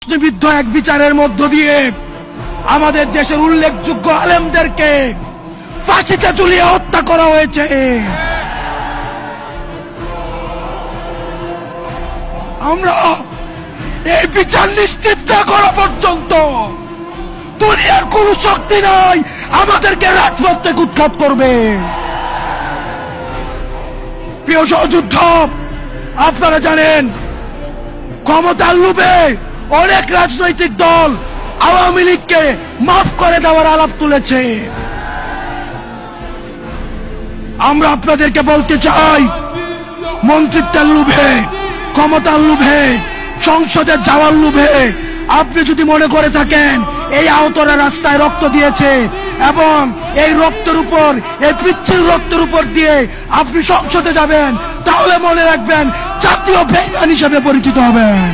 প্রশ্নবিদ্ধ এক বিচারের মধ্য দিয়ে আমাদের দেশের উল্লেখযোগ্য আলেমদেরকে ফাঁসিতে ঝুলিয়ে হত্যা করা হয়েছে। আমরা এই বিচার নিশ্চিত না করা পর্যন্ত দুনিয়ার কোন শক্তি নাই আমাদেরকে রাজপথ থেকে উৎখাত করবে। প্রিয় সহযুদ্ধ, আপনারা জানেন ক্ষমতার লোভে অনেক রাজনৈতিক দল আওয়ামী লীগকে মাফ করে দেওয়ার আলাপ তুলেছে। আমরা আপনাদেরকে বলতে চাই, মন্ত্রিত্বের লোভে, ক্ষমতার লোভে, সংসদে যাওয়ার লোভে আপনি যদি মনে করে থাকেন এই আহতরা রাস্তায় রক্ত দিয়েছে এবং এই রক্তের উপর, এই পিচ্ছিল রক্তের উপর দিয়ে আপনি সংসদে যাবেন, তাহলে মনে রাখবেন জাতীয় বেঈমান হিসেবে পরিচিত হবেন।